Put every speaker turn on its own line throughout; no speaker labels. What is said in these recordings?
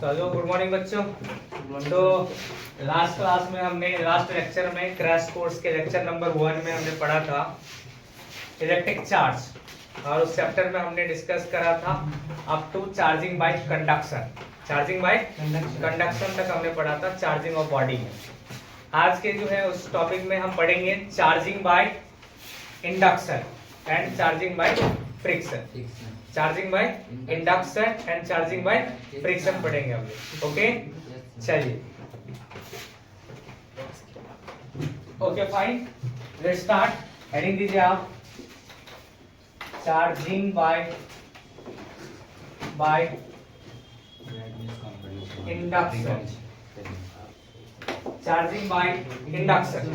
चलो good morning बच्चों। तो लास्ट लेक्चर में क्रैश कोर्स के लेक्चर नंबर 1 में हमने पढ़ा था इलेक्ट्रिक चार्ज और उस चैप्टर में हमने डिस्कस करा था up to charging by conduction. Charging by conduction तक हमने पढ़ा था चार्जिंग ऑफ बॉडी में। आज के जो है उस टॉपिक में हम पढ़ेंगे charging by induction and charging by friction. Charging by induction and charging by friction पढ़ेंगे हम लोग। ओके चलिए, okay fine, let's start. Heading दीजिए आप, charging by induction. Charging by induction,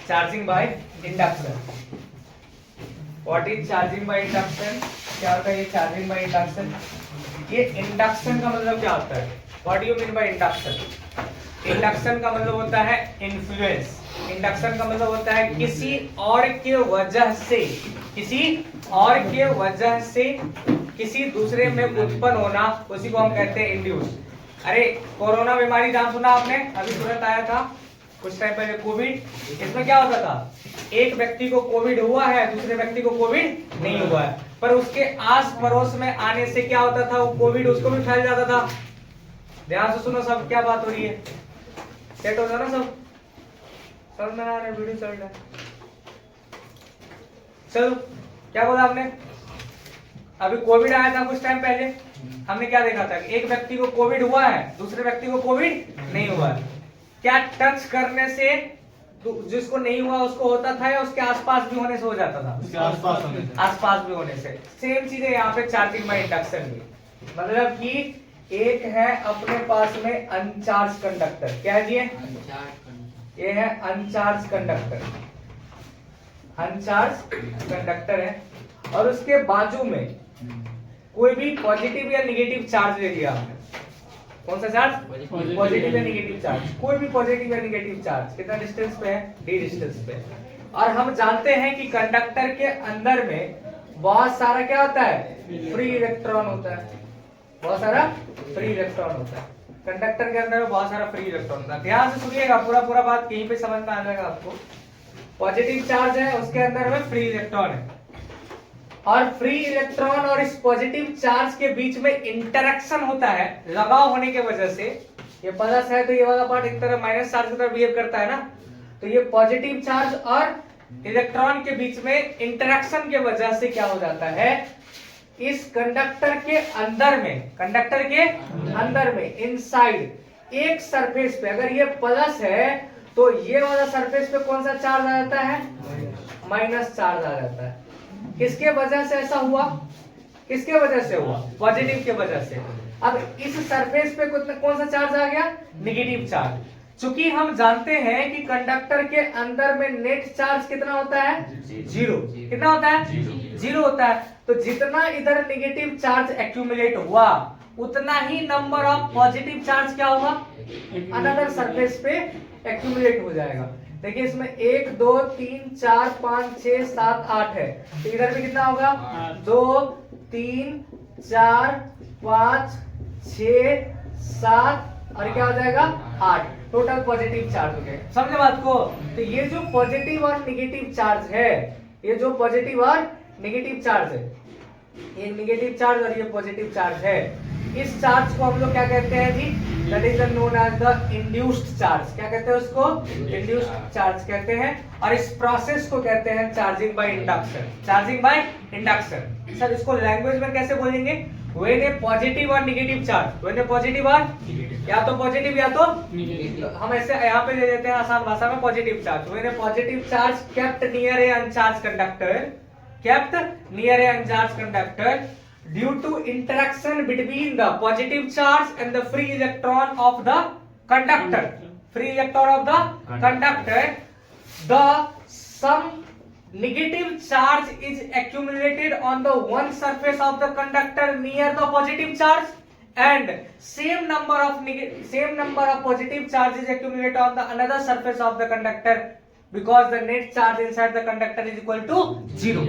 charging by induction. What is charging by induction? क्या होता है ये चार्जिंग बाय इंडक्शन? ये इंडक्शन का मतलब क्या होता है? What do you mean by induction? Induction का मतलब होता है इन्फ्लुएंस। इंडक्शन का मतलब होता है किसी और के वजह से, किसी और के वजह से किसी दूसरे में उत्पन्न होना, उसी को हम कहते हैं इंड्यूस। अरे कोरोना बीमारी नाम सुना आपने? अभी तुरंत आया था कुछ टाइम पहले कोविड। इसमें क्या होता था, एक व्यक्ति को कोविड हुआ है, दूसरे व्यक्ति को कोविड नहीं हुआ है, पर उसके आस पड़ोस में आने से क्या होता था, वो कोविड उसको भी फैल जाता था। ध्यान से सुनो सब, क्या बात हो रही है, सेट हो जाना सब, समझ में आ रहा है? वीडियो चल रहा है। चलो, क्या बोला आपने? अभी कोविड आया था कुछ टाइम पहले, हमने क्या देखा था, एक व्यक्ति को कोविड हुआ है, दूसरे व्यक्ति को कोविड नहीं हुआ है। क्या टच करने से जिसको नहीं हुआ उसको होता था, या उसके आसपास भी होने से हो जाता था? उसके आसपास भी होने से। सेम चीज है यहाँ पे चार्जिंग बाय इंडक्शन भी। मतलब कि एक है अपने पास में अनचार्ज कंडक्टर, क्या है जी? ये है अनचार्ज कंडक्टर, अनचार्ज कंडक्टर है, और उसके बाजू में कोई भी पॉजिटिव या नेगेटिव चार्ज ले लिया आपने। कौन सा चार्ज? पॉजिटिव या नेगेटिव चार्ज। कोई भी पॉजिटिव या नेगेटिव चार्ज कितना डिस्टेंस पे है? डी डिस्टेंस पे। और हम जानते हैं कि कंडक्टर के अंदर में बहुत सारा क्या होता है? फ्री इलेक्ट्रॉन होता है। बहुत सारा फ्री इलेक्ट्रॉन होता है कंडक्टर के अंदर में, बहुत सारा फ्री इलेक्ट्रॉन होता है। ध्यान से सुनिएगा, पूरा बात कहीं पे समझ में आ जाएगा आपको। पॉजिटिव चार्ज है, उसके अंदर में फ्री इलेक्ट्रॉन है, और फ्री इलेक्ट्रॉन और इस पॉजिटिव चार्ज के बीच में इंटरेक्शन होता है लगाव होने के वजह से। ये प्लस है तो ये वाला पार्ट एक तरह माइनस चार्ज की तरह बिहेव करता है ना, तो ये पॉजिटिव चार्ज और इलेक्ट्रॉन के बीच में इंटरेक्शन के वजह से क्या हो जाता है, इस कंडक्टर के अंदर में, कंडक्टर के अंदर में इनसाइड एक सरफेस पे, अगर ये प्लस है तो ये वाला सरफेस पे कौन सा चार्ज आ जाता है? माइनस चार्ज आ जाता है। किसके वजह से ऐसा हुआ? किसके वजह से हुआ? पॉजिटिव के वजह से। अब इस सरफेस पे कौन सा चार्ज आ गया? Negative charge. चूंकि हम जानते हैं कि कंडक्टर के अंदर में नेट चार्ज कितना होता है? जीरो। कितना होता है? जीरो होता है। तो जितना इधर नेगेटिव चार्ज एक्यूमुलेट हुआ, उतना ही नंबर ऑफ पॉजिटिव चार्ज क्या होगा? अनदर सरफेस पे एक्यूमुलेट हो जाएगा। देखिए इसमें 1 2 3 4 5 6 7 8 है, तो इधर भी कितना होगा? 2 3 4 5 6 7 और क्या हो जाएगा? 8 टोटल पॉजिटिव चार्ज हो गए। समझे बात को? तो ये जो पॉजिटिव और नेगेटिव चार्ज है, ये जो पॉजिटिव और नेगेटिव चार्ज है, ये नेगेटिव चार्ज और ये पॉजिटिव चार्ज है, इस चार्ज को हम लोग क्या कहते हैं जी? That is known as the induced charge. क्या कहते हैं उसको? इंड्यूस्ड चार्ज कहते हैं। और इस प्रोसेस को कहते हैं charging by induction. Charging by induction. Sir इसको लैंग्वेज में कैसे बोलेंगे? व्हेन ए पॉजिटिव और negative charge, when A positive और, या तो पॉजिटिव या तो हम ऐसे यहाँ पे ले लेते हैं आसान भाषा में, positive charge. When A positive charge kept near A अनचार्ज conductor, kept near a uncharged conductor due to interaction between the positive charge and the free electron of the conductor. Free electron of the conductor, the some negative charge is accumulated on the one surface of the conductor near the positive charge, and same number of positive charge is accumulated on the another surface of the conductor, because the net charge inside the conductor is equal to 0.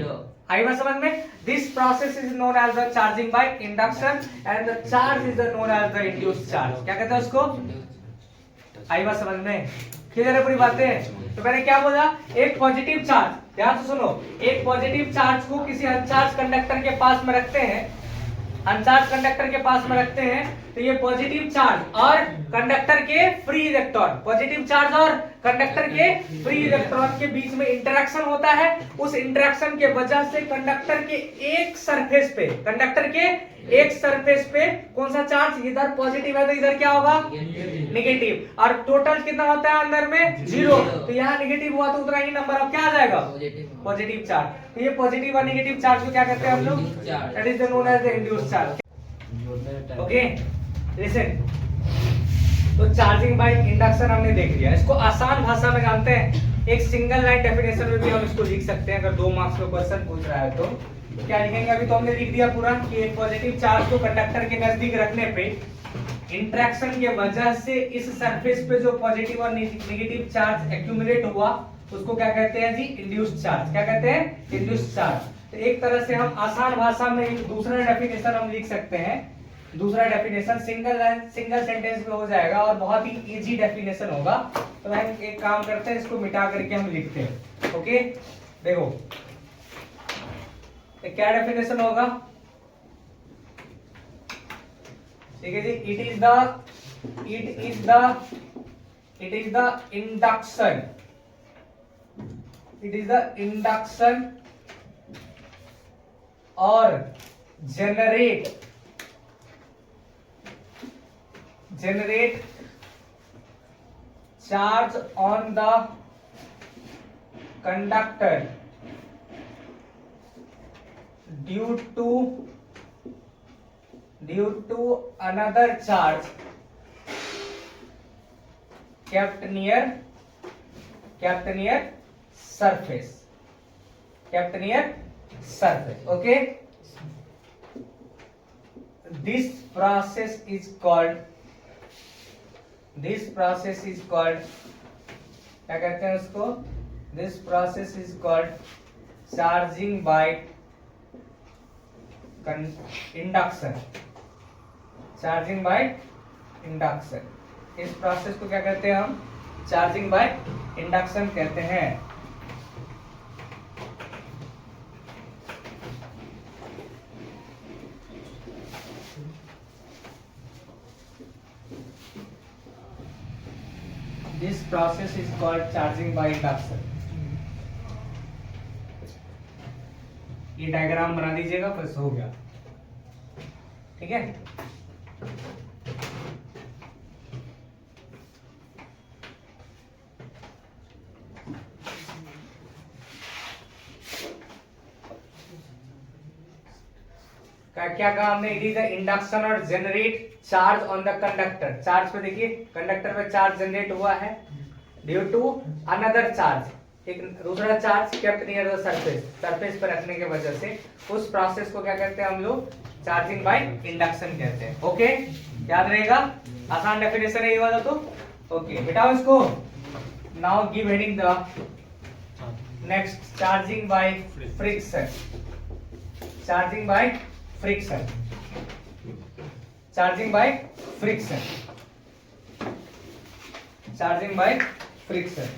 आई बात समझ में? This process is known as the charging by induction and the charge is known as the induced charge. क्या कहते हैं उसको? आई बात समझ में? क्लियर है पूरी बातें? तो मैंने क्या बोला, एक पॉजिटिव चार्ज, ध्यान से सुनो, एक पॉजिटिव चार्ज को किसी अनचार्ज कंडक्टर के पास में रखते हैं, अनचार्ज कंडक्टर के पास में रखते हैं, तो ये पॉजिटिव चार्ज और कंडक्टर के फ्री इलेक्ट्रॉन, पॉजिटिव चार्ज और कंडक्टर के फ्री इलेक्ट्रॉन के बीच में इंटरेक्शन होता है। उस इंटरेक्शन के वजह से कंडक्टर के एक सरफेस पे, कंडक्टर के एक सरफेस पे कौन सा चार्ज, इधर पॉजिटिव है तो इधर क्या होगा, नेगेटिव। और टोटल कितना होता है अंदर में, 0। तो यहाँ नेगेटिव हुआ तो उतना ही नंबर ऑफ क्या आ जाएगा, पॉजिटिव चार्ज। तो ये पॉजिटिव और नेगेटिव चार्ज को क्या कहते हैं हम लोग, that is known as the induced charge. Okay listen, तो चार्जिंग बाय इंडक्शन हमने देख लिया। इसको आसान भाषा में जानते हैं, एक सिंगल लाइन डेफिनेशन में भी हम इसको लिख सकते हैं। अगर 2 मार्क्स में क्वेश्चन पूछ रहा है तो क्या लिखेंगे, अभी तो हमने लिख दिया पूरा कि एक पॉजिटिव चार्ज को कंडक्टर के नजदीक रखने पे इंटरेक्शन के वजह से इस सरफेस पे जो पॉजिटिव और नेगेटिव चार्ज एक्यूमुलेट हुआ उसको क्या कहते हैं जी, इंड्यूस्ड चार्ज। क्या कहते हैं, इंड्यूस्ड चार्ज। तो एक तरह से हम आसान भाषा में एक दूसरा डेफिनेशन हम लिख सकते हैं। दूसरा definition single line single sentence में हो जाएगा और बहुत ही इजी डेफिनेशन होगा। तो हम एक काम करते हैं, इसको मिटा करके हम लिखते हैं। ओके देखो क्या डेफिनेशन होगा, ठीक है जी, इट इज द इंडक्शन और generate charge on the conductor due to another charge kept near surface, okay. This process is called क्या कहते हैं उसको, this process is called charging by induction, इस प्रोसेस को क्या कहते हैं हम, चार्जिंग बाय इंडक्शन कहते हैं। This process is called charging by induction। ये डायग्राम बना दीजिएगा, बस हो गया, ठीक है। क्या कहा हमने, इट इज द इंडक्शन और generate charge on the conductor. Charge पे देखिए, कंडक्टर पे चार्ज जनरेट हुआ है ड्यू टू अनदर चार्ज, एक दूसरा charge kept near the surface पर रखने के वजह से उस प्रोसेस को क्या कहते हैं हम लोग, चार्जिंग बाय इंडक्शन कहते हैं। ओके याद रहेगा, आसान डेफिनेशन है ये वाला तो। ओके बेटा इसको now give heading the next, charging by friction, charging by friction, charging by friction, charging by friction,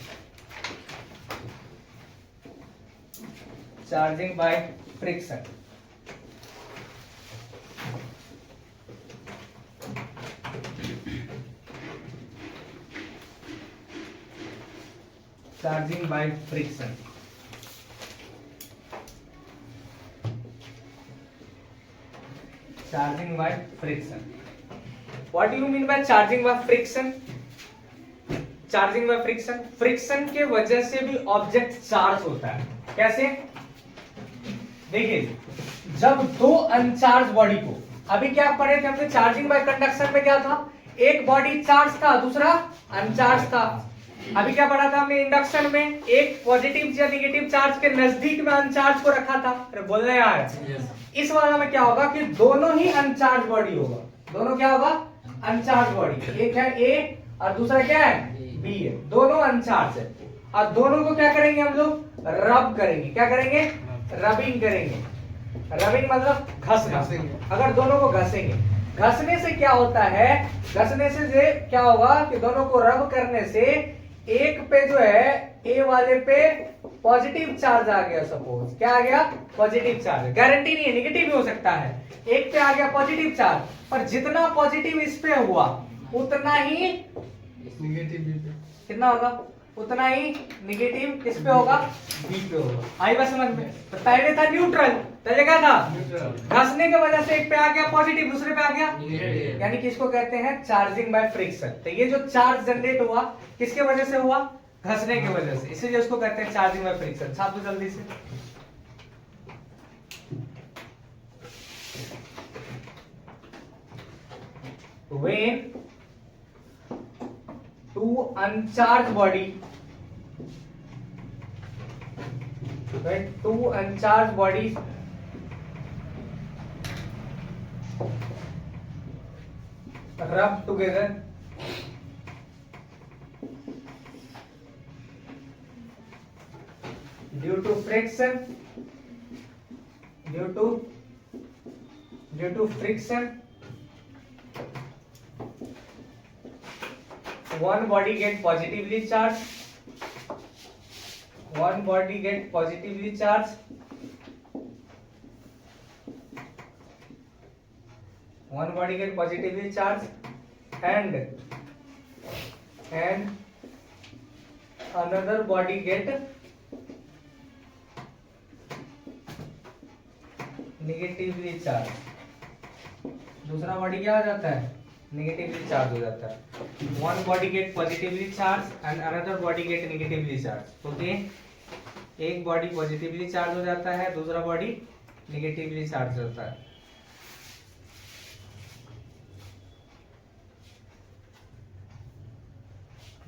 charging by friction. Charging by friction, charging by friction. What do you mean by charging by friction? Charging by friction, friction के वजह से भी object charge होता है। कैसे? देखिए, जब दो अनचार्ज बॉडी को, अभी क्या पढ़े थे हमने चार्जिंग बाय कंडक्शन में, क्या था, एक बॉडी चार्ज था दूसरा अनचार्ज था। अभी क्या पढ़ा था हमने इंडक्शन में, एक पॉजिटिव या नेगेटिव चार्ज के नजदीक में अनचार्ज को रखा था। अरे बोल रहे यार, इस वाला में क्या होगा कि दोनों ही अनचार्ज बॉडी होगा, दोनों क्या होगा, अनचार्ज बॉडी। एक है ए और दूसरा क्या है, बी है, दोनों अनचार्ज है। और दोनों को क्या करेंगे हम लोग, रब करेंगे। क्या करेंगे, रबिंग करेंगे, रबिंग मतलब घसना, अगर दोनों को घसेंगे, घसने से क्या होता है, घसने से क्या होगा कि दोनों को रब करने से एक पे जो है ए वाले पे पॉजिटिव चार्ज आ गया, सपोज क्या आ गया, पॉजिटिव चार्ज, गारंटी नहीं है निगेटिव भी हो सकता है, एक पे आ गया पॉजिटिव चार्ज, पर जितना पॉजिटिव इस पे हुआ उतना ही
निगेटिव
कितना होगा, उतना ही निगेटिव किस पे होगा, बी पे होगा। आई बात समझ में? तो पहले था न्यूट्रल, पहले क्या था, घसने की वजह से एक पे आ गया पॉजिटिव, दूसरे पे आ गया
नेगेटिव,
यानी कि इसको कहते हैं चार्जिंग बाय फ्रिक्शन। तो ये जो चार्ज जनरेट हुआ किसके वजह से हुआ, घसने की वजह से, इसीलिए उसको कहते हैं चार्जिंग बाय फ्रिक्शन। छाप दो जल्दी से। When two uncharged body, when two uncharged bodies rub together, due to friction, due to friction, one body get positively charged, one body get positively charged, one body get positively charged, and another body get negatively charged, दूसरा body क्या हो जाता है, negatively charge हो जाता है। One body get positively charge and another body get negatively charge. Okay, एक body positively charge हो जाता है, दूसरा बॉडी नेगेटिवली चार्ज होता है।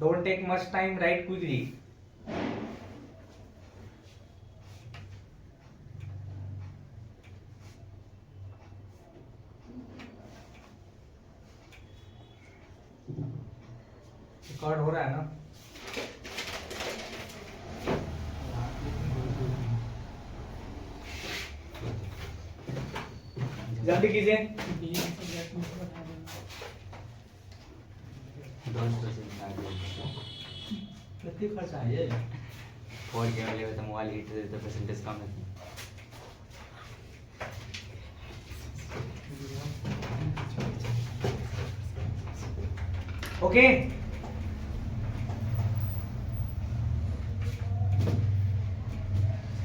Don't take much time, right quickly. Record हो रहा है ना? जल्दी कीजिए। कितनी खर्च आई है?
4 के वाले तो मोबाइल हीट से तो परसेंटेज कम है।
Okay,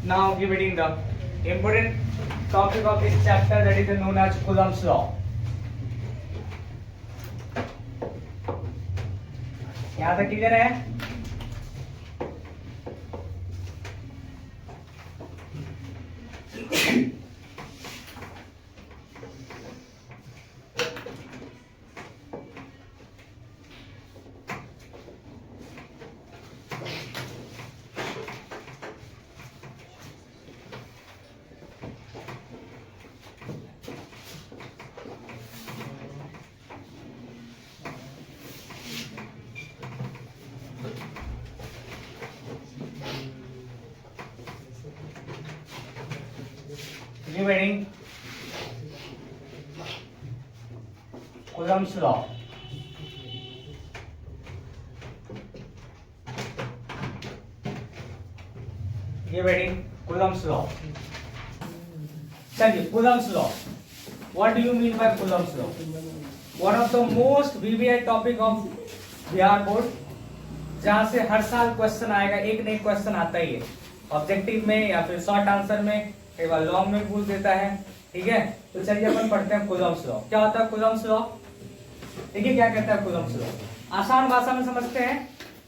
now reading the important topic of this chapter, that is known as Coulomb's law. यहाँ तक क्लियर है? Reading Coulomb's law. Reading Coulomb's law. चलिए, Coulomb's law. What do you mean by Coulomb's law? One of the most VBI topic of Bihar board, जहां से हर साल question आएगा, एक नई क्वेश्चन आता ही है, ऑब्जेक्टिव में या फिर शॉर्ट आंसर में, कई बार लॉन्ग में पूछ देता है। ठीक है, तो चलिए अपन पढ़ते हैं Coulomb's law। क्या होता है Coulomb's law? देखिए क्या कहता है Coulomb's law। आसान भाषा में समझते हैं,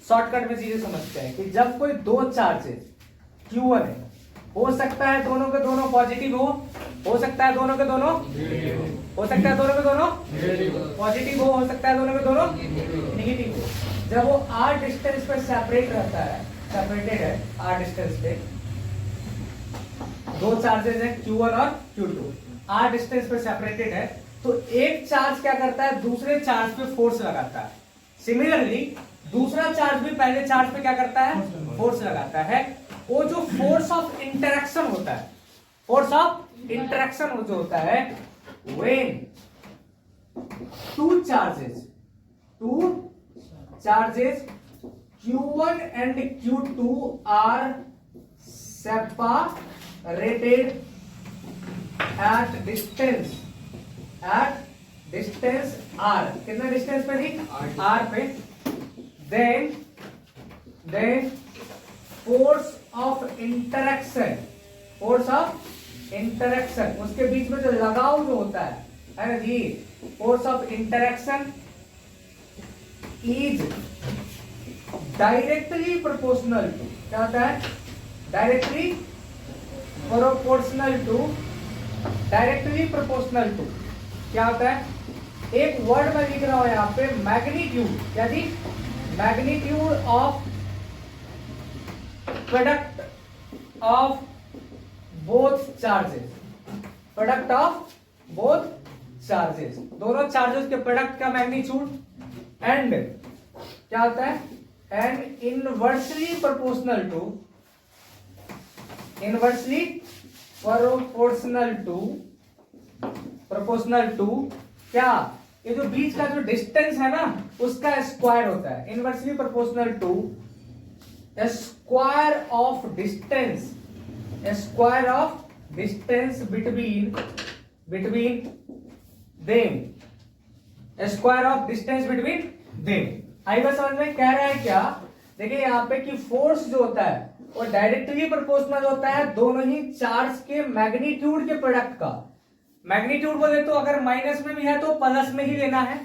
शॉर्टकट में चीजें समझते हैं कि जब कोई दो चार्जेस Q1 है, हो सकता है दोनों के दोनों पॉजिटिव हो सकता है दोनों के दोनों हो सकता है दोनों के दोनों पॉजिटिव हो सकता है दोनों के दोनों नेगेटिव हो। जब वो r डिस्टेंस पे सेपरेट रहता है, सेपरेटेड है r डिस्टेंस पे, दो चार्जेस हैं Q1 और Q2, r डिस्टेंस पे सेपरेटेड है, तो एक चार्ज क्या करता है, दूसरे चार्ज पे फोर्स लगाता है। सिमिलरली दूसरा चार्ज भी पहले चार्ज पे क्या करता है, फोर्स लगाता है। वो जो फोर्स ऑफ इंटरेक्शन होता है, फोर्स ऑफ इंटरेक्शन जो होता है when two charges Q1 and Q2 are separated at distance r, कितना डिस्टेंस पे थी r पे, then force of interaction उसके बीच में जो लगाव जो होता है ना जी, force of interaction is directly proportional to, क्या होता है डायरेक्टली प्रोपोर्शनल टू क्या होता है, एक वर्ड में लिख रहा हूं यहां पे मैग्नीट्यूड, क्या जी magnitude of product of both charges, दोनों चार्जेस के प्रोडक्ट का मैग्नीट्यूड एंड क्या होता है and inversely proportional to क्या, ये जो बीच का जो डिस्टेंस है ना उसका स्क्वायर होता है, inversely proportional to square of distance between them. आई बात समझ में, कह रहा है क्या, देखिए यहाँ पे कि फोर्स जो होता है वो डायरेक्टली प्रोपोर्शनल होता है दोनों ही चार्ज के मैग्नीट्यूड के प्रोडक्ट का। मैग्नीट्यूड बोले तो अगर माइनस में भी है तो प्लस में ही लेना है,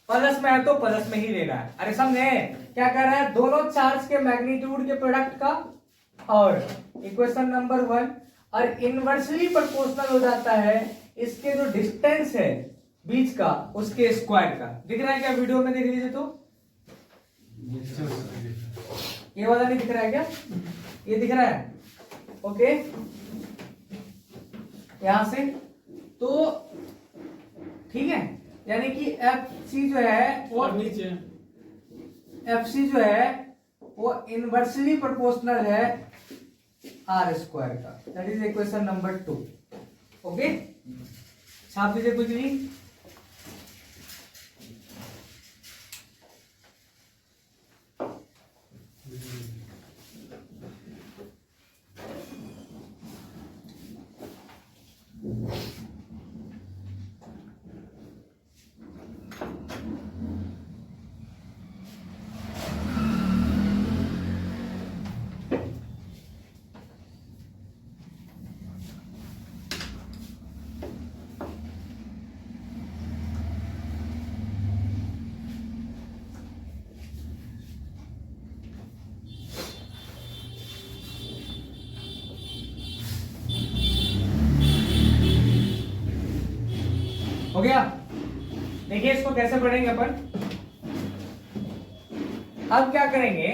प्लस में है तो प्लस में ही लेना है। अरे समझे क्या कह रहा है, दोनों चार्ज के मैग्नीट्यूड के प्रोडक्ट का और इक्वेशन नंबर 1, और इनवर्सली प्रोपोर्शनल हो जाता है इसके जो डिस्टेंस है बीच का उसके स्क्वायर का। दिख रहा है क्या, वीडियो में देख लीजिए तो, ये वाला नहीं दिख रहा है क्या, ये दिख रहा है, ओके यहां से तो ठीक है, यानी कि एफ सी जो है वो इनवर्सली प्रोपोर्शनल है आर स्क्वायर का, that is equation number 2। Okay छाप दीजिए कुछ नहीं। हो गया, देखिए इसको कैसे पढ़ेंगे अपन। अब क्या करेंगे,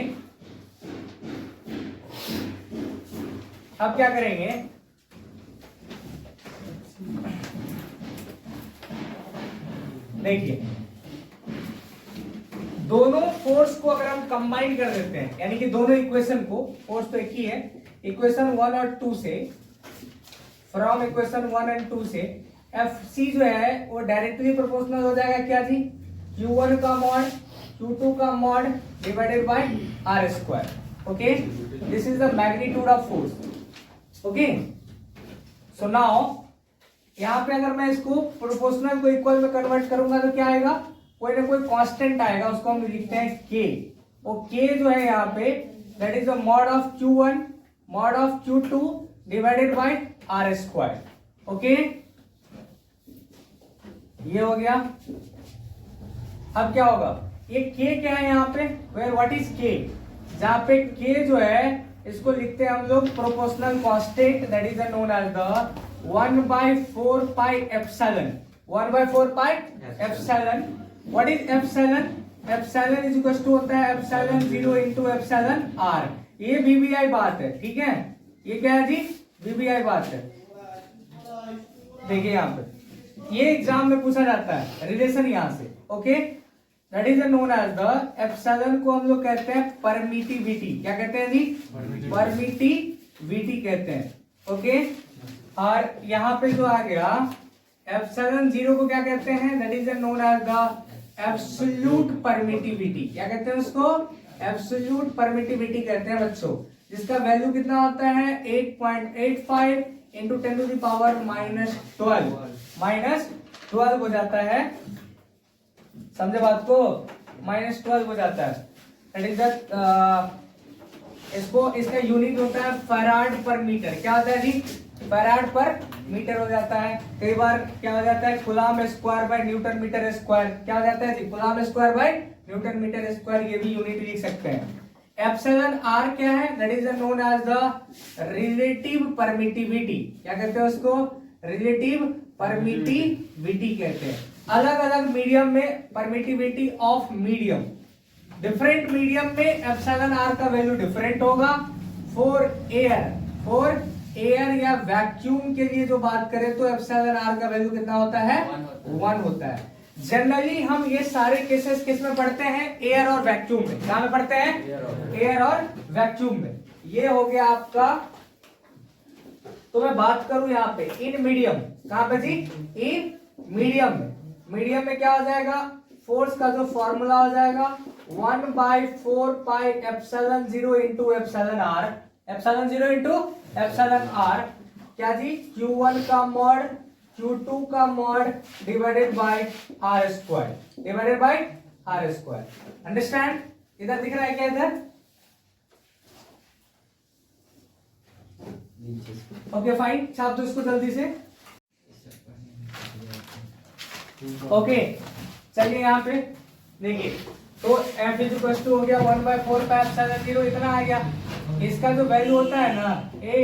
देखिए दोनों फोर्स को अगर हम कंबाइन कर देते हैं, यानी कि दोनों इक्वेशन को, फोर्स तो एक ही है, इक्वेशन 1 और 2 से, फ्रॉम इक्वेशन 1 एंड 2 से एफ सी जो है वो डायरेक्टली प्रोपोर्शनल हो जाएगा क्या जी, Q1 का मॉड Q2 का mod divided by R square. Okay, this is the magnitude of force. Okay, so now यहाँ पे अगर मैं इसको प्रोपोर्शनल को इक्वल में कन्वर्ट करूंगा तो क्या आएगा, कोई ना कोई कांस्टेंट आएगा, उसको हम लिखते हैं के। और के जो है यहाँ पे that is the mod of Q1 mod of Q2 divided by R square. Okay, ये हो गया। अब क्या होगा, ये k क्या है यहाँ पे, वेयर व्हाट इज k, जहाँ पे k जो है इसको लिखते हैं हम लोग proportional constant, that is known as the 1/4 pi epsilon. 1/4 pi epsilon. What is epsilon, epsilon is equal to होता है एप्सिलॉन 0 इनटू एप्सिलॉन r। ये वीबीआई बात है, ठीक है, ये क्या है जी वीबीआई बात है। देखिए यहाँ पे ये एग्जाम में पूछा जाता है रिलेशन यहां से। Okay, that is known as the epsilon को हम लोग कहते हैं परमिटिविटी। क्या कहते हैं जी, परमिटिविटी कहते हैं। ओके, और यहाँ पे जो आ गया एप्सिलॉन जीरो को क्या कहते हैं, that is known as the absolute permittivity. क्या कहते हैं उसको, एब्सोल्यूट परमिटिविटी कहते हैं बच्चों, जिसका वैल्यू कितना होता है 8.85 इंटू 10 टू द पावर -12 हो जाता है, समझे बात को, -12 हो जाता है। दैट इज द इसको इसका यूनिट होता है फैराड पर मीटर। क्या होता है जी, फैराड पर मीटर हो जाता है। कई बार क्या हो जाता है coulomb square by newton metre square, क्या हो जाता है जी, coulomb square by newton metre square, ये भी यूनिट लिख सकते हैं। एप्सिलॉन आर क्या है, that is known as the relative permittivity. क्या कहते हैं उसको, रिलेटिव परमिटिविटी कहते हैं। अलग अलग मीडियम में permittivity of medium, different medium में एप्सिलॉन आर का वैल्यू डिफरेंट होगा। फॉर एयर या वैक्यूम के लिए जो बात करें तो एप्सिलॉन आर का वैल्यू कितना होता है, 1 होता है। जनरली हम ये सारे केसेस किस में पढ़ते हैं, एयर और वैक्यूम में। कहां में पढ़ते हैं, एयर और वैक्यूम में। ये हो गया आपका। तो मैं बात करूं यहाँ पे इन मीडियम, कहां पे जी, इन मीडियम में। मीडियम में क्या हो जाएगा, फोर्स का जो फॉर्मूला हो जाएगा 1/4 pi epsilon 0 into epsilon R, epsilon 0 into epsilon R क्या जी, Q1 का मॉड Q2 का mod divided by R square, divided by R square. Understand, इधर दिख रहा है क्या, इधर ओके फाइन, छाप दो इसको जल्दी से। ओके चलिए यहाँ पे देखिए, तो F इज टू हो गया 1/4 पाई एप्सिलॉन 0, इतना आ गया। इसका जो वैल्यू होता है ना A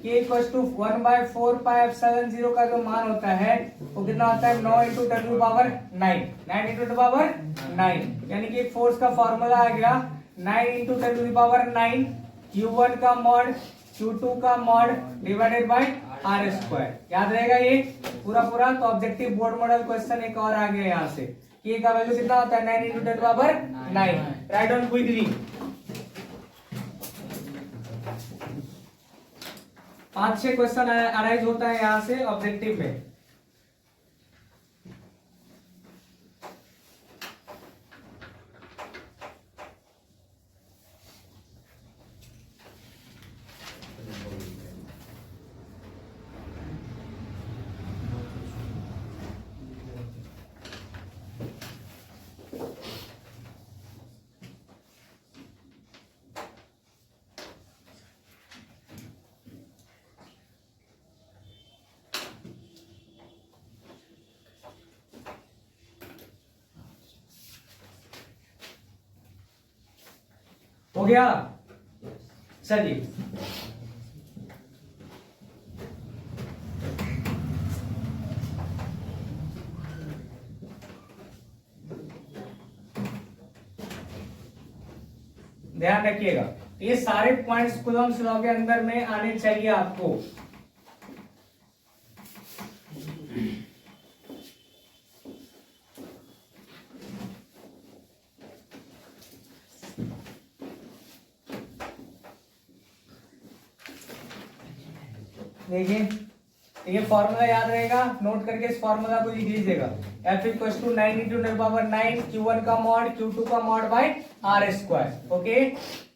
K equal to 1/4 pi epsilon 0 का जो मान होता है वो कितना होता है 9 into 10 to power 9, 9 into 10 to power 9, यानी कि फोर्स का फॉर्मूला आ गया 9 इंटू 10 टू पावर 9 Q1 का मॉड Q2 का mod divided by R square. याद रहेगा ये पूरा पूरा। तो ऑब्जेक्टिव बोर्ड मॉडल क्वेश्चन एक और आ गया यहाँ से, K का वैल्यू कितना होता है 9 into 10 to power 9। Right down quickly, 5-6 question arise होता है यहां से ऑब्जेक्टिव में। हो गया, चलिए ध्यान रखिएगा, ये सारे पॉइंट्स कूलम्स लॉ के अंदर में आने चाहिए आपको। देखिए ये फॉर्मूला याद रहेगा, नोट करके इस फॉर्मूला को लिख लीजिएगा। F equal to 9 into 10 power 9 Q1 का मॉड Q2 का mod by R square. Okay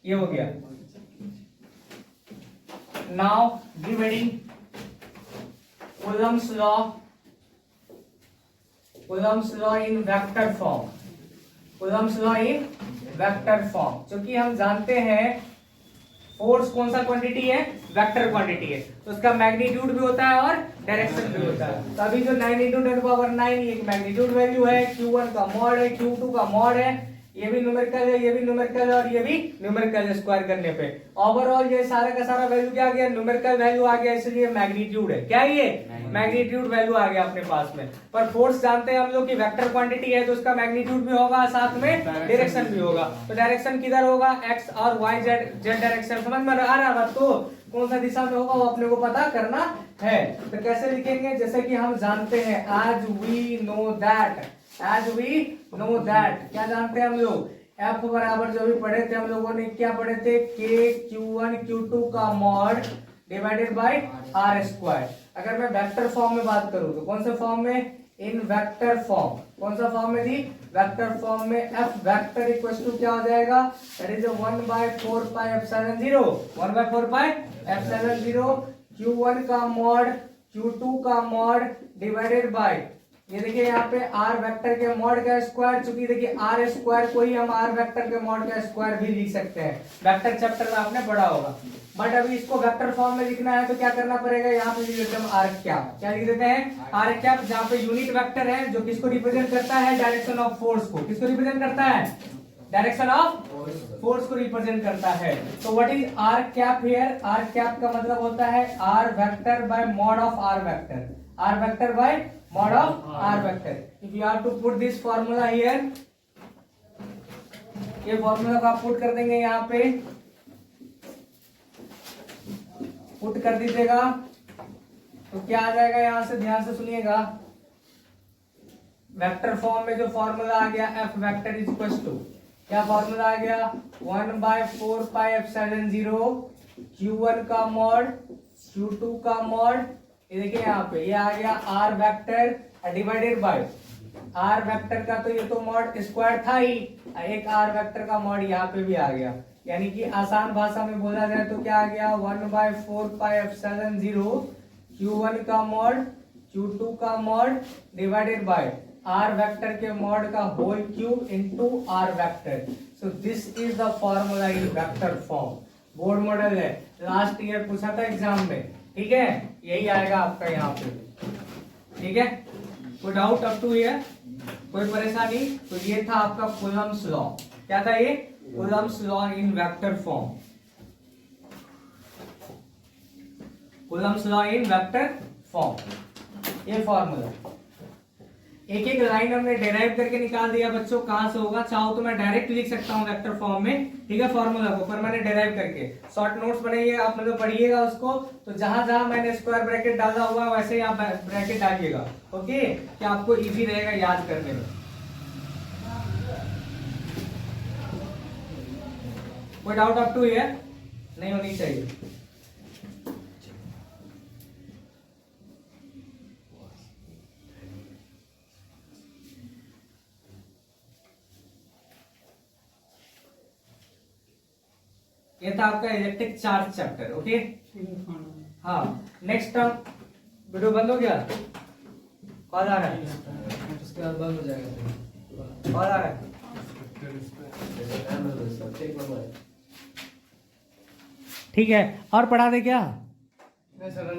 ये हो गया। Now dividing Coulomb's law in vector form, Coulomb's law in vector form. क्योंकि हम जानते हैं फोर्स कौन सा क्वांटिटी है, वेक्टर क्वांटिटी है, तो उसका मैग्नीट्यूड भी होता है और डायरेक्शन भी होता है। तो अभी जो 9 इंटू 10 पावर 9 ये मैग्नीट्यूड वैल्यू है, Q1 का मॉड है, Q2 का मॉड है, ये भी न्यूमेरिकल है, ये भी न्यूमेरिकल है और ये भी न्यूमेरिकल है। स्क्वायर करने पे ओवरऑल ये सारा का सारा वैल्यू क्या आ गया, न्यूमेरिकल वैल्यू आ गया, इसलिए मैग्नीट्यूड है। क्या ये मैग्नीट्यूड वैल्यू आ गया अपने पास में। पर फोर्स जानते हैं हम लोग कि वेक्टर क्वांटिटी है तो उसका मैग्नीट्यूड भी होगा, साथ में डायरेक्शन भी होगा। तो डायरेक्शन किधर होगा, एक्स और वाई जेड डायरेक्शन। समझ में आ रहा है तो कौन सा दिशा में होगा वो अपने को पता करना है। तो कैसे लिखेंगे, जैसे कि हम जानते हैं as we know that क्या जानते हैं हम लोग, F बराबर जो भी पढ़े थे हम लोगों ने क्या पढ़े थे, K Q1 Q2 का mod divided by R square. अगर मैं वेक्टर फॉर्म में बात करूं तो कौन सा फॉर्म में, इन वेक्टर फॉर्म, कौन सा फॉर्म में थी, वेक्टर फॉर्म में एफ वेक्टर इक्वल टू क्या हो जाएगा, that is 1/4 pi epsilon 0, 1/4 pi epsilon 0 q1 का मॉड q2 का मॉड डिवाइडेड बाय, ये देखिए यहाँ पे आर वेक्टर के मॉड का स्क्वायर, चूंकि देखिए आर स्क्वायर को ही हम आर वेक्टर के मॉड का स्क्वायर भी लिख सकते हैं, वेक्टर चैप्टर में आपने पढ़ा होगा। बट अभी इसको वेक्टर फॉर्म में लिखना है तो क्या करना पड़ेगा, यहाँ पे लिख देते हैं आर कैप, क्या लिख देते हैं, आर कैप, जहाँ पे यूनिट वेक्टर है जो किसको रिप्रेजेंट करता है, डायरेक्शन ऑफ फोर्स को, किसको रिप्रेजेंट करता है, डायरेक्शन ऑफ फोर्स को रिप्रेजेंट करता है। तो what is R cap here, R cap का मतलब होता है R vector by mod of R vector, R vector by mod of r vector। if you have to put this formula here, ये formula को आप पुट कर देंगे यहाँ पे, पुट कर दीजिएगा तो क्या आ जाएगा, यहां से ध्यान से सुनिएगा, वेक्टर फॉर्म में जो फॉर्मूला आ गया F vector is equal to, क्या फॉर्मूला आ गया, 1/4 पाई एप्सिलॉन 0 q1 का मॉड q2 का मॉड, ये देखिए यहाँ पे ये आ गया R vector divided by R vector का, तो ये तो मॉड स्क्वायर था ही, एक आर वेक्टर का मॉड यहाँ पे भी आ गया, यानी कि आसान भाषा में बोला जाए तो क्या आ गया, 1/4 पाई एप्सिलॉन 0 q1 का मॉड q2 का mod divided by R vector के मॉड का whole cube into R vector. So this is the formula in vector form, board model है, लास्ट ईयर पूछा था एग्जाम में, ठीक है, यही आएगा आपका यहाँ पे, ठीक है, कोई डाउट अप टू हियर, कोई परेशानी, तो ये था आपका कूलम्ब्स लॉ, क्या था ये, Coulomb's law in vector form, Coulomb's law in vector form, ये फॉर्मूला, एक एक लाइन हमने डेराइव करके निकाल दिया बच्चों, कहां से होगा, चाहो तो मैं डायरेक्ट लिख सकता हूं वेक्टर फॉर्म में, ठीक है, फॉर्मूला को, पर मैंने डेराइव करके, शॉर्ट नोट्स बनाइए आप, मतलब पढ़िएगा उसको, तो जहां जहां मैंने स्क्वायर ब्रैकेट डाला हुआ है वैसे ही आप ब्रैकेट डालिएगा, ओके, कि आपको इजी रहेगा याद करने में। कोई डाउट अप टू हियर नहीं होनी चाहिए। ये था आपका इलेक्ट्रिक चार्ज चैप्टर, ओके, हाँ, नेक्स्ट टर्म, वीडियो बंद हो गया, कॉल आ रहा है,
उसके बाद बंद हो जाएगा,
कॉल आ रहा है, ठीक है, और पढ़ा दे क्या,
नहीं सर,